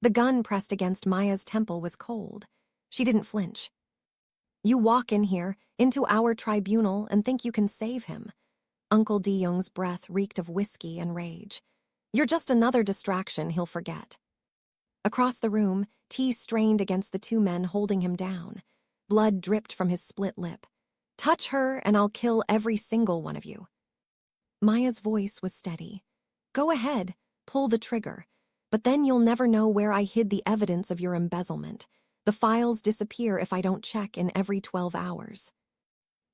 The gun pressed against Maya's temple was cold. She didn't flinch. You walk in here, into our tribunal, and think you can save him. Uncle De-young's breath reeked of whiskey and rage. You're just another distraction he'll forget. Across the room, T strained against the two men holding him down. Blood dripped from his split lip. Touch her and I'll kill every single one of you. Maya's voice was steady. Go ahead, pull the trigger. But then you'll never know where I hid the evidence of your embezzlement. The files disappear if I don't check in every 12 hours.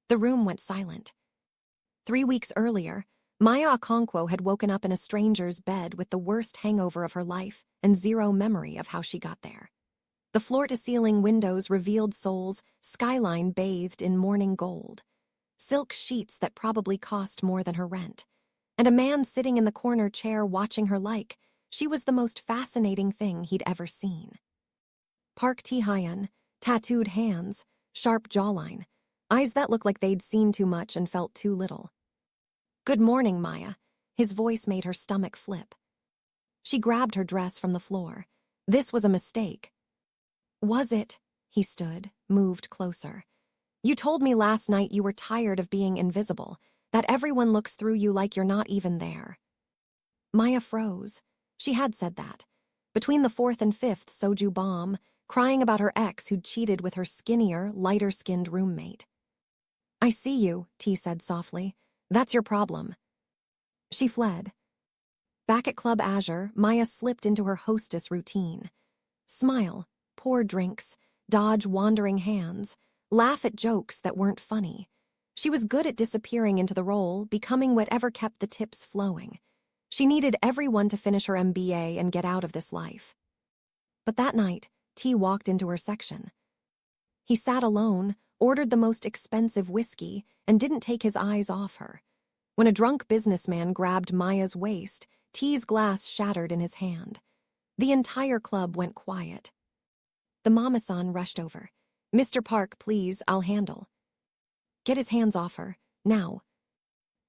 The room went silent. 3 weeks earlier, Maya Okonkwo had woken up in a stranger's bed with the worst hangover of her life and zero memory of how she got there. The floor-to-ceiling windows revealed Seoul's skyline bathed in morning gold, silk sheets that probably cost more than her rent, and a man sitting in the corner chair watching her like she was the most fascinating thing he'd ever seen. Park Tae-hyun, tattooed hands, sharp jawline, eyes that looked like they'd seen too much and felt too little. Good morning, Maya. His voice made her stomach flip. She grabbed her dress from the floor. This was a mistake. Was it? He stood, moved closer. You told me last night you were tired of being invisible, that everyone looks through you like you're not even there. Maya froze. She had said that. Between the 4th and 5th soju bomb, crying about her ex who'd cheated with her skinnier, lighter-skinned roommate. I see you, T said softly. That's your problem. She fled. Back at Club Azure, Maya slipped into her hostess routine. Smile, pour drinks, dodge wandering hands, laugh at jokes that weren't funny. She was good at disappearing into the role, becoming whatever kept the tips flowing. She needed everyone to finish her MBA and get out of this life. But that night, T walked into her section. He sat alone, ordered the most expensive whiskey, and didn't take his eyes off her. When a drunk businessman grabbed Maya's waist, T's glass shattered in his hand. The entire club went quiet. The mama-san rushed over. Mr. Park, please, I'll handle. Get his hands off her, now.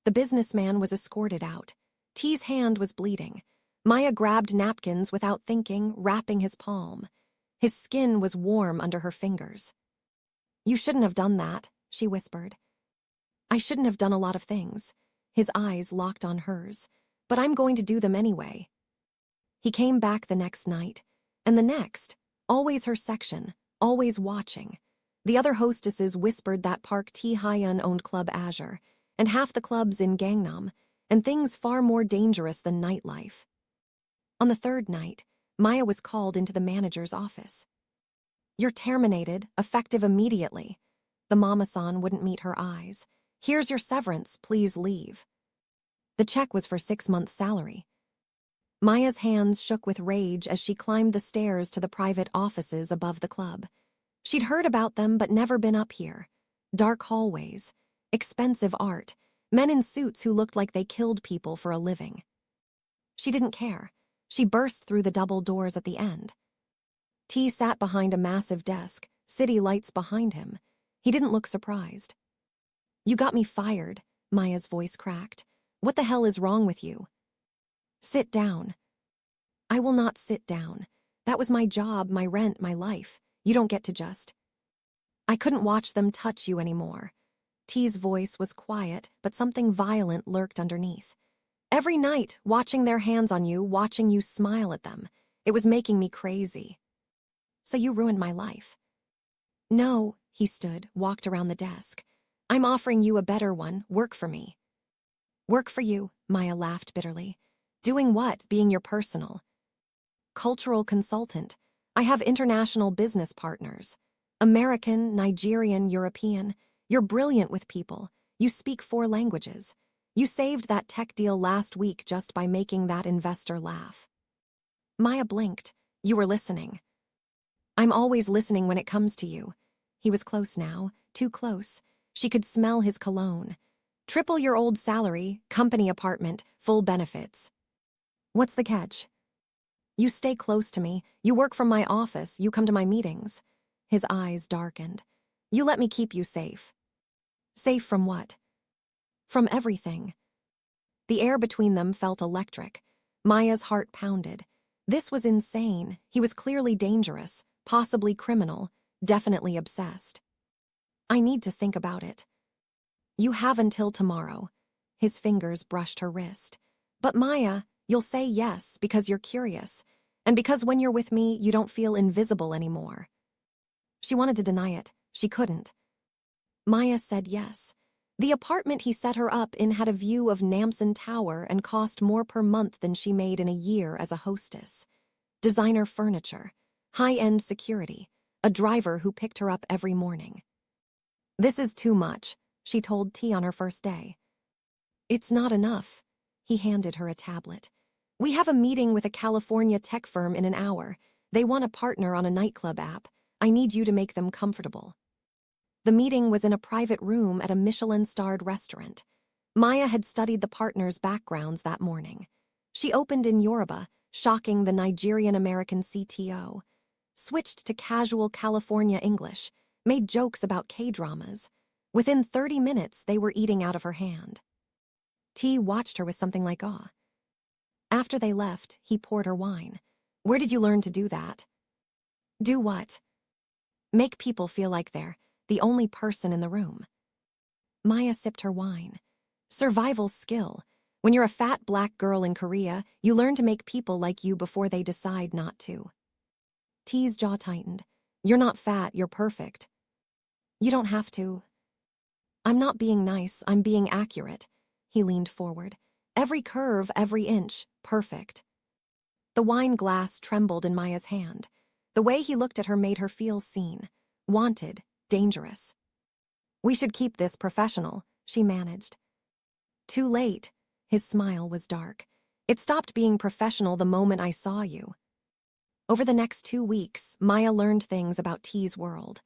The businessman was escorted out. T's hand was bleeding. Maya grabbed napkins without thinking, wrapping his palm. His skin was warm under her fingers. You shouldn't have done that, she whispered. I shouldn't have done a lot of things. His eyes locked on hers. But I'm going to do them anyway. He came back the next night, and the next, always her section, always watching. The other hostesses whispered that Park Tae-hyun owned Club Azure, and half the clubs in Gangnam, and things far more dangerous than nightlife. On the 3rd night, Maya was called into the manager's office. You're terminated, effective immediately. The mama-san wouldn't meet her eyes. Here's your severance, please leave. The check was for 6 months' salary. Maya's hands shook with rage as she climbed the stairs to the private offices above the club. She'd heard about them but never been up here. Dark hallways, expensive art, men in suits who looked like they killed people for a living. She didn't care. She burst through the double doors at the end. T sat behind a massive desk, city lights behind him. He didn't look surprised. You got me fired, Maya's voice cracked. What the hell is wrong with you? Sit down. I will not sit down. That was my job, my rent, my life. You don't get to just. I couldn't watch them touch you anymore. T's voice was quiet, but something violent lurked underneath. Every night, watching their hands on you, watching you smile at them, it was making me crazy. So you ruined my life. No, he stood, walked around the desk. I'm offering you a better one, work for me. Work for you, Maya laughed bitterly. Doing what, being your personal? Cultural consultant. I have international business partners. American, Nigerian, European. You're brilliant with people. You speak 4 languages. You saved that tech deal last week just by making that investor laugh. Maya blinked. You were listening. I'm always listening when it comes to you. He was close now, too close. She could smell his cologne. Triple your old salary, company apartment, full benefits. What's the catch? You stay close to me. You work from my office. You come to my meetings. His eyes darkened. You let me keep you safe. Safe from what? From everything. The air between them felt electric. Maya's heart pounded. This was insane. He was clearly dangerous, possibly criminal, definitely obsessed. I need to think about it. You have until tomorrow. His fingers brushed her wrist. But Maya, you'll say yes because you're curious, and because when you're with me, you don't feel invisible anymore. She wanted to deny it. She couldn't. Maya said yes. The apartment he set her up in had a view of Namsan Tower and cost more per month than she made in a year as a hostess. Designer furniture, high-end security, a driver who picked her up every morning. This is too much, she told T on her first day. It's not enough. He handed her a tablet. We have a meeting with a California tech firm in an hour. They want a partner on a nightclub app. I need you to make them comfortable. The meeting was in a private room at a Michelin-starred restaurant. Maya had studied the partners' backgrounds that morning. She opened in Yoruba, shocking the Nigerian-American CTO, switched to casual California English, made jokes about K-dramas. Within 30 minutes, they were eating out of her hand. T watched her with something like awe. After they left, he poured her wine. Where did you learn to do that? Do what? Make people feel like they're the only person in the room. Maya sipped her wine. Survival skill. When you're a fat black girl in Korea, you learn to make people like you before they decide not to. T's jaw tightened. You're not fat, you're perfect. You don't have to. I'm not being nice, I'm being accurate. He leaned forward. Every curve, every inch, perfect. The wine glass trembled in Maya's hand. The way he looked at her made her feel seen, wanted, dangerous. We should keep this professional, she managed. Too late. His smile was dark. It stopped being professional the moment I saw you. Over the next 2 weeks, Maya learned things about T's world.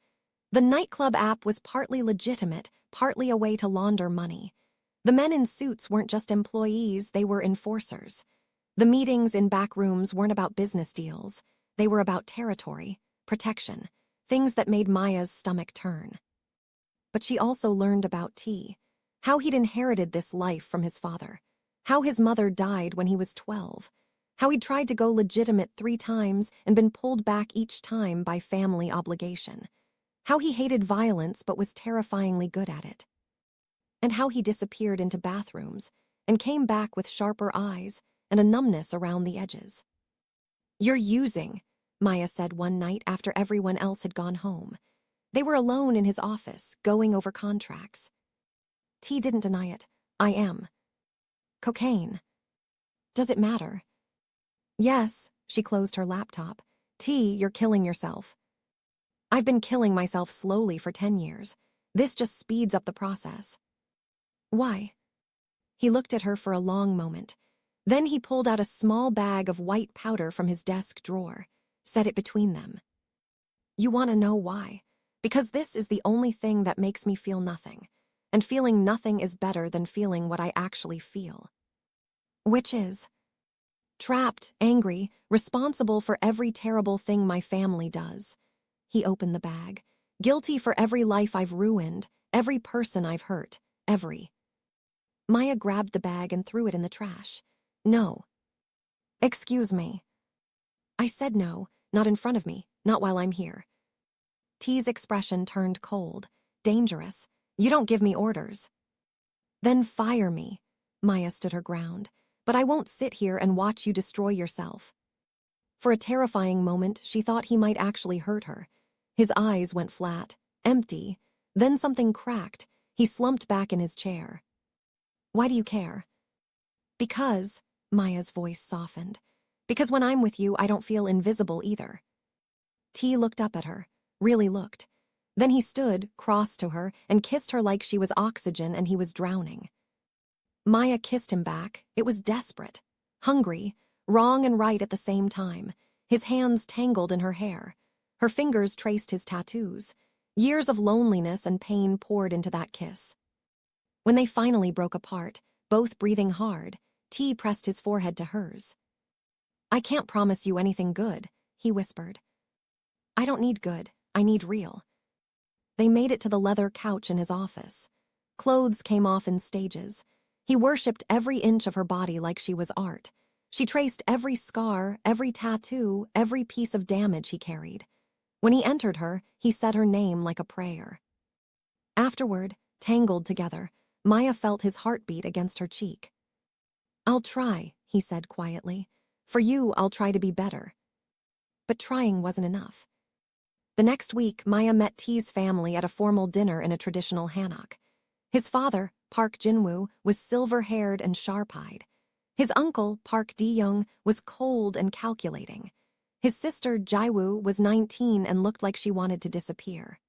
The nightclub app was partly legitimate, partly a way to launder money. The men in suits weren't just employees, they were enforcers. The meetings in back rooms weren't about business deals. They were about territory, protection, things that made Maya's stomach turn. But she also learned about T, how he'd inherited this life from his father, how his mother died when he was 12, how he'd tried to go legitimate 3 times and been pulled back each time by family obligation, how he hated violence but was terrifyingly good at it, and how he disappeared into bathrooms and came back with sharper eyes and a numbness around the edges. You're using, Maya said one night after everyone else had gone home. They were alone in his office, going over contracts. T didn't deny it. I am. Cocaine. Does it matter? Yes, she closed her laptop. T, you're killing yourself. I've been killing myself slowly for 10 years. This just speeds up the process. Why? He looked at her for a long moment. Then he pulled out a small bag of white powder from his desk drawer, set it between them. You want to know why? Because this is the only thing that makes me feel nothing. And feeling nothing is better than feeling what I actually feel. Which is? Trapped, angry, responsible for every terrible thing my family does. He opened the bag. Guilty for every life I've ruined, every person I've hurt, every. Maya grabbed the bag and threw it in the trash. No. Excuse me. I said no, not in front of me, not while I'm here. T's expression turned cold, dangerous. You don't give me orders. Then fire me. Maya stood her ground. But I won't sit here and watch you destroy yourself. For a terrifying moment, she thought he might actually hurt her. His eyes went flat, empty. Then something cracked. He slumped back in his chair. Why do you care? Because, Maya's voice softened. Because when I'm with you, I don't feel invisible either. T looked up at her, really looked. Then he stood, crossed to her, and kissed her like she was oxygen and he was drowning. Maya kissed him back. It was desperate, hungry, wrong and right at the same time. His hands tangled in her hair. Her fingers traced his tattoos. Years of loneliness and pain poured into that kiss. When they finally broke apart, both breathing hard, T pressed his forehead to hers. I can't promise you anything good, he whispered. I don't need good, I need real. They made it to the leather couch in his office. Clothes came off in stages. He worshipped every inch of her body like she was art. She traced every scar, every tattoo, every piece of damage he carried. When he entered her, he said her name like a prayer. Afterward, tangled together, Maya felt his heartbeat against her cheek. "I'll try," he said quietly. "For you, I'll try to be better." But trying wasn't enough. The next week, Maya met T's family at a formal dinner in a traditional hanok. His father, Park Jinwoo, was silver-haired and sharp-eyed. His uncle, Park Tae-hyun, was cold and calculating. His sister, Jaiwoo, was 19 and looked like she wanted to disappear.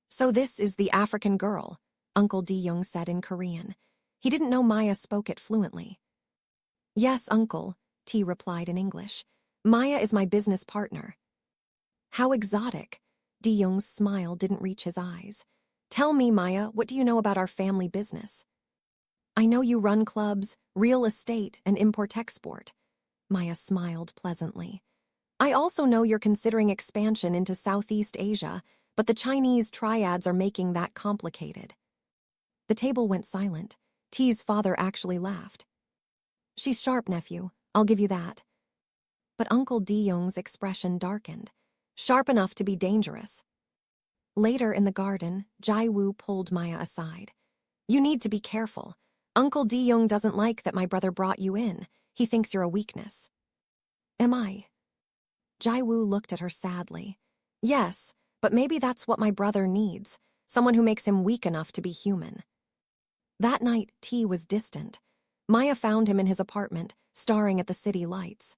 "So this is the African girl," Uncle Tae-hyun said in Korean. He didn't know Maya spoke it fluently. "Yes, Uncle," T replied in English. "Maya is my business partner." "How exotic." Tae-hyun's smile didn't reach his eyes. "Tell me, Maya, what do you know about our family business?" "I know you run clubs, real estate, and import-export." Maya smiled pleasantly. "I also know you're considering expansion into Southeast Asia, but the Chinese triads are making that complicated." The table went silent. T's father actually laughed. "She's sharp, nephew. I'll give you that." But Uncle Tae-hyun's expression darkened. "Sharp enough to be dangerous." Later in the garden, Jaiwoo pulled Maya aside. "You need to be careful. Uncle Tae-hyun doesn't like that my brother brought you in. He thinks you're a weakness." "Am I?" Jaiwoo looked at her sadly. "Yes, but maybe that's what my brother needs, someone who makes him weak enough to be human." That night, T was distant. Maya found him in his apartment, staring at the city lights.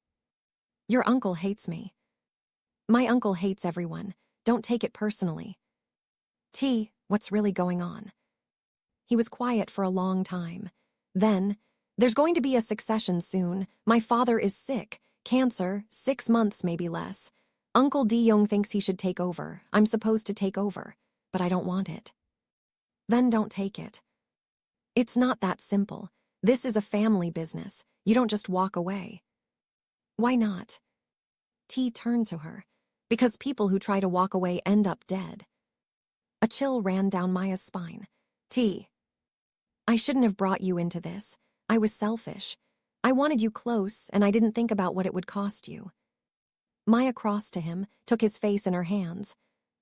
"Your uncle hates me." "My uncle hates everyone. Don't take it personally." "T, what's really going on?" He was quiet for a long time. Then, "There's going to be a succession soon. My father is sick. Cancer, 6 months, maybe less. Uncle Tae-hyun thinks he should take over. I'm supposed to take over, but I don't want it." "Then don't take it." "It's not that simple. This is a family business. You don't just walk away." "Why not?" T turned to her. "Because people who try to walk away end up dead." A chill ran down Maya's spine. "T, I shouldn't have brought you into this. I was selfish. I wanted you close, and I didn't think about what it would cost you." Maya crossed to him, took his face in her hands.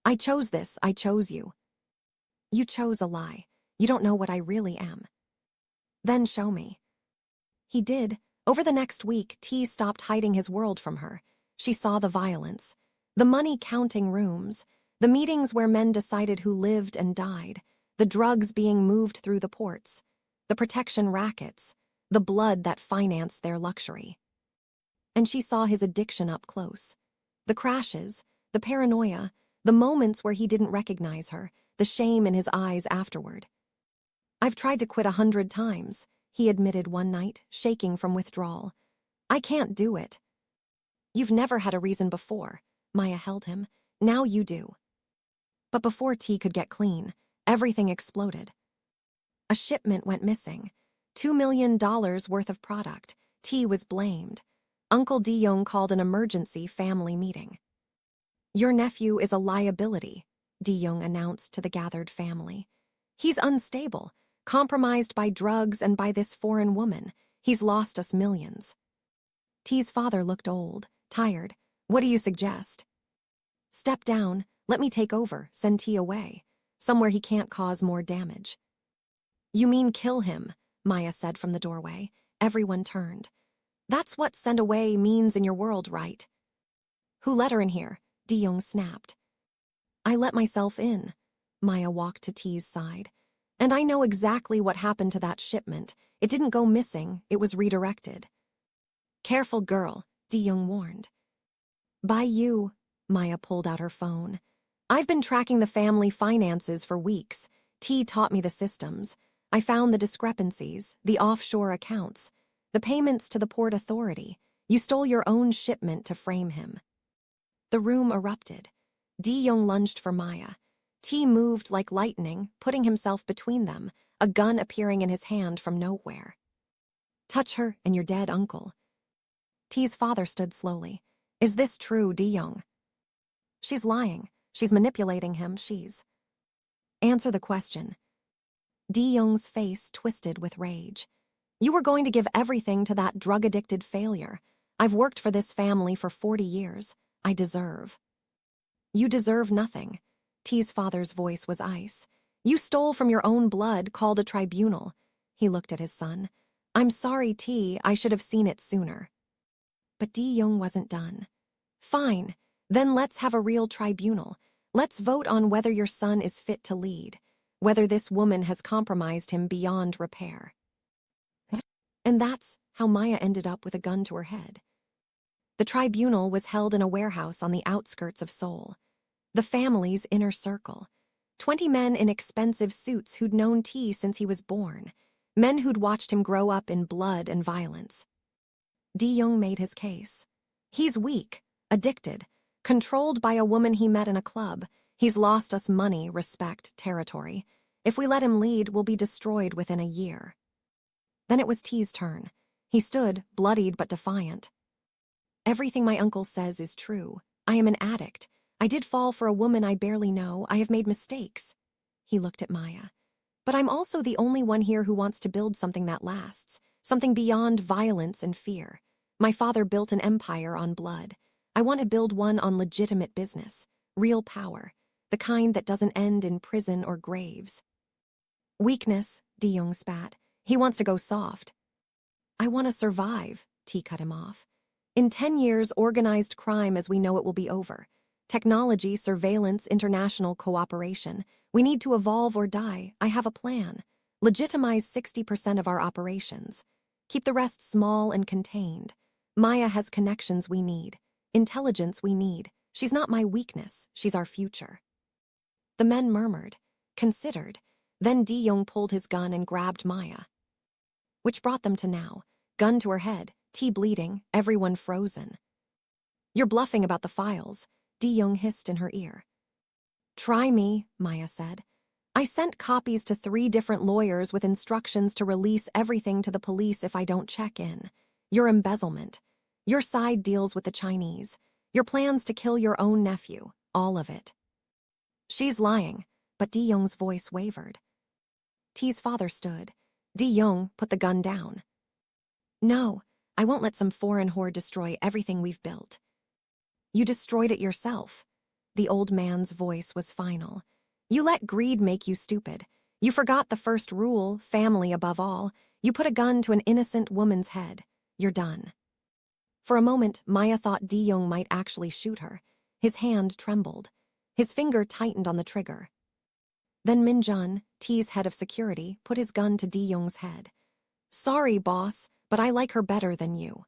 "I chose this. I chose you." "You chose a lie. You don't know what I really am." "Then show me." He did. Over the next week, T stopped hiding his world from her. She saw the violence, the money-counting rooms, the meetings where men decided who lived and died, the drugs being moved through the ports, the protection rackets, the blood that financed their luxury. And she saw his addiction up close. The crashes, the paranoia, the moments where he didn't recognize her, the shame in his eyes afterward. "I've tried to quit 100 times," he admitted one night, shaking from withdrawal. "I can't do it." "You've never had a reason before," Maya held him. "Now you do." But before T could get clean, everything exploded. A shipment went missing. $2 million worth of product. T was blamed. Uncle Tae-hyun called an emergency family meeting. "Your nephew is a liability," Tae-hyun announced to the gathered family. "He's unstable, compromised by drugs and by this foreign woman. He's lost us millions." T's father looked old, tired. "What do you suggest?" "Step down, let me take over, send T away. Somewhere he can't cause more damage." "You mean kill him," Maya said from the doorway. Everyone turned. "That's what send away means in your world, right?" "Who let her in here?" Tae-hyun snapped. "I let myself in." Maya walked to T's side. "And I know exactly what happened to that shipment. It didn't go missing, it was redirected." "Careful, girl," Tae-hyun warned. "By you," Maya pulled out her phone. "I've been tracking the family finances for weeks. T taught me the systems. I found the discrepancies, the offshore accounts, the payments to the Port Authority. You stole your own shipment to frame him." The room erupted. Tae-hyun lunged for Maya. T moved like lightning, putting himself between them, a gun appearing in his hand from nowhere. "Touch her and you're dead, uncle." T's father stood slowly. "Is this true, Tae-hyun?" "She's lying. She's manipulating him. She's—" "Answer the question." Tae-hyun's face twisted with rage. You were going to give everything to that drug-addicted failure. I've worked for this family for 40 years. I deserve. You deserve nothing. T's father's voice was ice. You stole from your own blood, called a tribunal. He looked at his son. I'm sorry, T. I should have seen it sooner. But Di-young wasn't done. Fine. Then let's have a real tribunal. Let's vote on whether your son is fit to lead, whether this woman has compromised him beyond repair. And that's how Maya ended up with a gun to her head. The tribunal was held in a warehouse on the outskirts of Seoul. The family's inner circle. 20 men in expensive suits who'd known T since he was born. Men who'd watched him grow up in blood and violence. Di-young made his case. He's weak, addicted, controlled by a woman he met in a club. He's lost us money, respect, territory. If we let him lead, we'll be destroyed within a year. Then it was T's turn. He stood, bloodied but defiant. Everything my uncle says is true. I am an addict. I did fall for a woman I barely know. I have made mistakes. He looked at Maya. But I'm also the only one here who wants to build something that lasts, something beyond violence and fear. My father built an empire on blood. I want to build one on legitimate business, real power, the kind that doesn't end in prison or graves. Weakness, Di-young spat. He wants to go soft. I want to survive, T cut him off. In 10 years, organized crime as we know it will be over. Technology, surveillance, international cooperation. We need to evolve or die. I have a plan. Legitimize 60% of our operations. Keep the rest small and contained. Maya has connections we need. Intelligence we need. She's not my weakness. She's our future. The men murmured, considered. Then Di-young pulled his gun and grabbed Maya. Which brought them to now. Gun to her head, T bleeding, everyone frozen. You're bluffing about the files, Di-young hissed in her ear. Try me, Maya said. I sent copies to 3 different lawyers with instructions to release everything to the police if I don't check in. Your embezzlement. Your side deals with the Chinese. Your plans to kill your own nephew. All of it. She's lying, but Di-young's voice wavered. T's father stood. Di-young put the gun down. No, I won't let some foreign whore destroy everything we've built. You destroyed it yourself. The old man's voice was final. You let greed make you stupid. You forgot the first rule, family above all. You put a gun to an innocent woman's head. You're done. For a moment, Maya thought Di-young might actually shoot her. His hand trembled. His finger tightened on the trigger. Then Min-jun, T's head of security, put his gun to Di-young's head. Sorry, boss, but I like her better than you.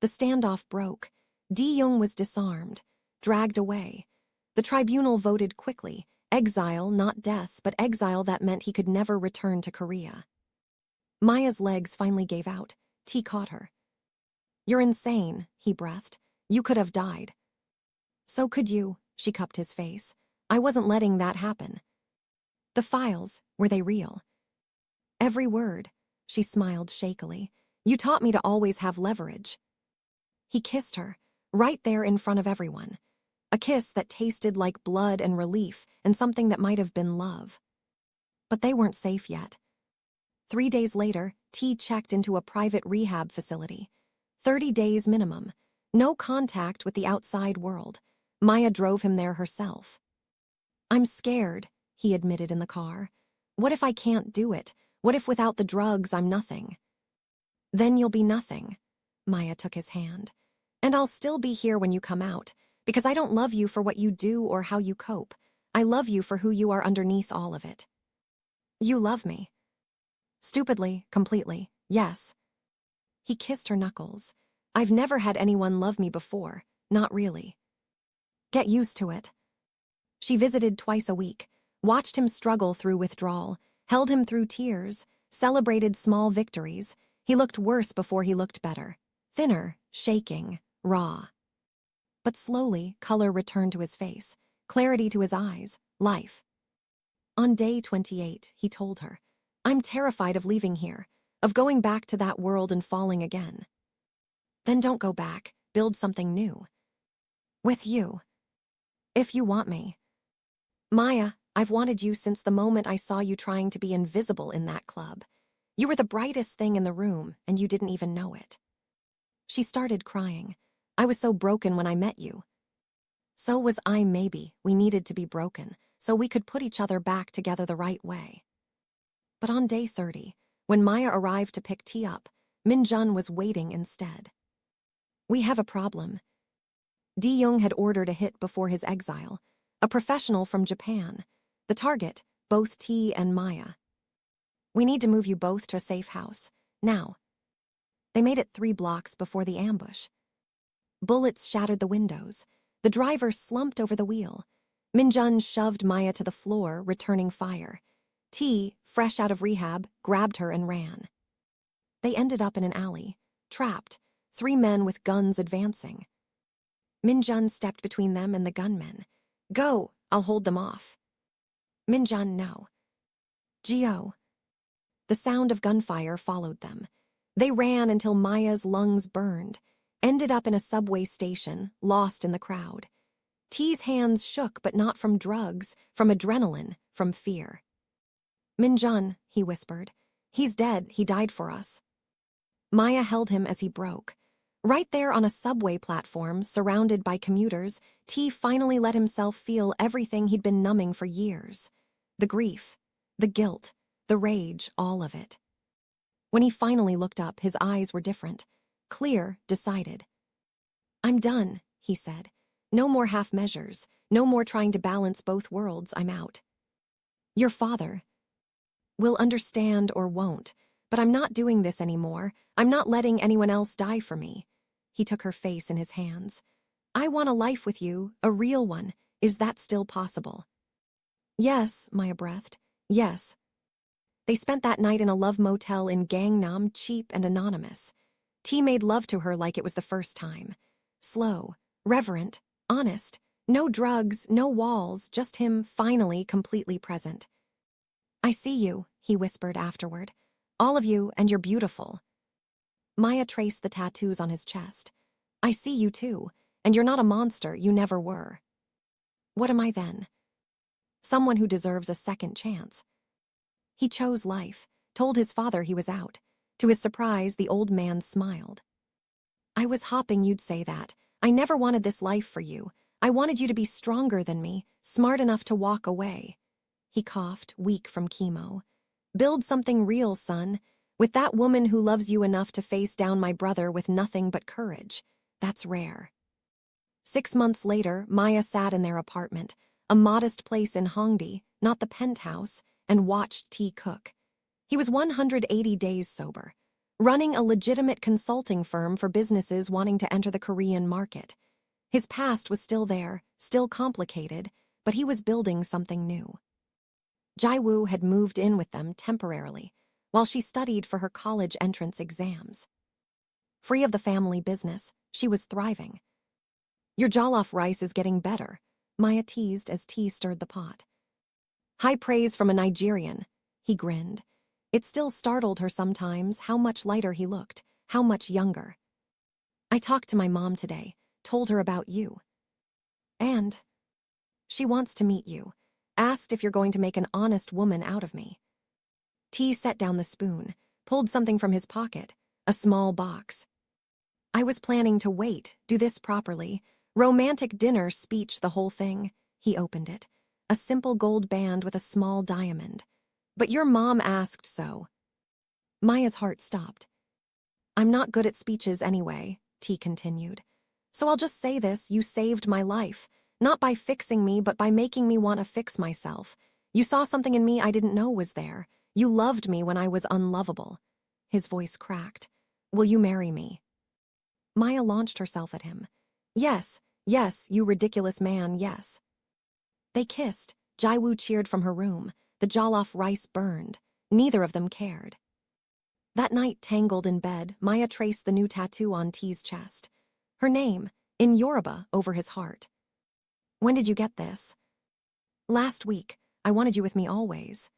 The standoff broke. Di-young was disarmed, dragged away. The tribunal voted quickly. Exile, not death, but exile that meant he could never return to Korea. Maya's legs finally gave out. T caught her. You're insane, he breathed. You could have died. So could you, she cupped his face. I wasn't letting that happen. The files, were they real? Every word, she smiled shakily. You taught me to always have leverage. He kissed her, right there in front of everyone. A kiss that tasted like blood and relief and something that might have been love. But they weren't safe yet. 3 days later, T checked into a private rehab facility. 30 days minimum. No contact with the outside world. Maya drove him there herself. I'm scared, he admitted in the car. What if I can't do it? What if without the drugs I'm nothing? Then you'll be nothing. Maya took his hand. And I'll still be here when you come out, because I don't love you for what you do or how you cope. I love you for who you are underneath all of it. You love me. Stupidly, completely, yes. He kissed her knuckles. I've never had anyone love me before, not really. Get used to it. She visited twice a week, watched him struggle through withdrawal, held him through tears, celebrated small victories. He looked worse before he looked better. Thinner, shaking, raw. But slowly, color returned to his face, clarity to his eyes, life. On day 28, he told her, I'm terrified of leaving here, of going back to that world and falling again. Then don't go back, build something new. With you. If you want me. Maya, I've wanted you since the moment I saw you trying to be invisible in that club. You were the brightest thing in the room, and you didn't even know it. She started crying. I was so broken when I met you. So was I, maybe. We needed to be broken, so we could put each other back together the right way. But on day 30, when Maya arrived to pick T up, Min-jun was waiting instead. We have a problem. Di-young had ordered a hit before his exile, a professional from Japan. The target, both T and Maya. We need to move you both to a safe house, now. They made it 3 blocks before the ambush. Bullets shattered the windows. The driver slumped over the wheel. Min-jun shoved Maya to the floor, returning fire. T, fresh out of rehab, grabbed her and ran. They ended up in an alley, trapped, 3 men with guns advancing. Min-jun stepped between them and the gunmen. Go, I'll hold them off. Min-jun, no. Gio. The sound of gunfire followed them. They ran until Maya's lungs burned, ended up in a subway station, lost in the crowd. T's hands shook, but not from drugs, from adrenaline, from fear. Min-jun, he whispered. He's dead, he died for us. Maya held him as he broke. Right there on a subway platform, surrounded by commuters, T finally let himself feel everything he'd been numbing for years. The grief, the guilt, the rage, all of it. When he finally looked up, his eyes were different. Clear, decided. I'm done, he said. No more half measures, no more trying to balance both worlds, I'm out. Your father will understand or won't, but I'm not doing this anymore. I'm not letting anyone else die for me. He took her face in his hands. I want a life with you, a real one. Is that still possible? Yes, Maya breathed. Yes. They spent that night in a love motel in Gangnam, cheap and anonymous. T made love to her like it was the first time. Slow, reverent, honest. No drugs, no walls, just him finally completely present. I see you, he whispered afterward. All of you, and you're beautiful. Maya traced the tattoos on his chest. I see you too, and you're not a monster, you never were. What am I then? Someone who deserves a second chance. He chose life, told his father he was out. To his surprise, the old man smiled. I was hoping you'd say that. I never wanted this life for you. I wanted you to be stronger than me, smart enough to walk away. He coughed, weak from chemo. Build something real, son. With that woman who loves you enough to face down my brother with nothing but courage. That's rare. 6 months later, Maya sat in their apartment, a modest place in Hongdae, not the penthouse, and watched T cook. He was 180 days sober, running a legitimate consulting firm for businesses wanting to enter the Korean market. His past was still there, still complicated, but he was building something new. Jae-woo had moved in with them temporarily, while she studied for her college entrance exams. Free of the family business, she was thriving. Your jollof rice is getting better, Maya teased as T stirred the pot. High praise from a Nigerian, he grinned. It still startled her sometimes how much lighter he looked, how much younger. I talked to my mom today, told her about you. And she wants to meet you, asked if you're going to make an honest woman out of me. T set down the spoon, pulled something from his pocket, a small box. I was planning to wait, do this properly. Romantic dinner speech, the whole thing. He opened it. A simple gold band with a small diamond. But your mom asked so. Maya's heart stopped. I'm not good at speeches anyway, T continued. So I'll just say this, you saved my life. Not by fixing me, but by making me want to fix myself. You saw something in me I didn't know was there. You loved me when I was unlovable. His voice cracked. Will you marry me? Maya launched herself at him. Yes, yes, you ridiculous man, yes. They kissed. Jae-woo cheered from her room. The jollof rice burned. Neither of them cared. That night, tangled in bed, Maya traced the new tattoo on T's chest. Her name, in Yoruba, over his heart. When did you get this? Last week. I wanted you with me always.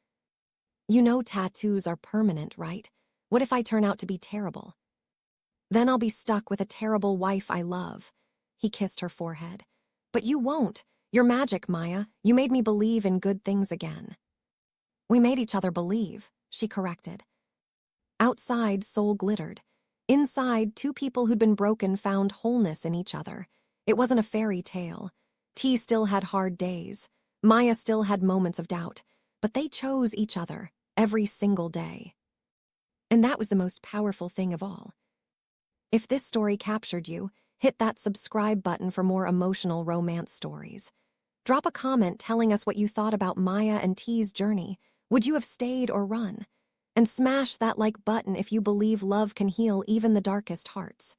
You know tattoos are permanent, right? What if I turn out to be terrible? Then I'll be stuck with a terrible wife I love. He kissed her forehead. But you won't. You're magic, Maya. You made me believe in good things again. We made each other believe, she corrected. Outside, Seoul glittered. Inside, two people who'd been broken found wholeness in each other. It wasn't a fairy tale. T still had hard days. Maya still had moments of doubt. But they chose each other, every single day. And that was the most powerful thing of all. If this story captured you, hit that subscribe button for more emotional romance stories. Drop a comment telling us what you thought about Maya and T's journey. Would you have stayed or run? And smash that like button if you believe love can heal even the darkest hearts.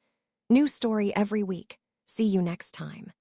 New story every week. See you next time.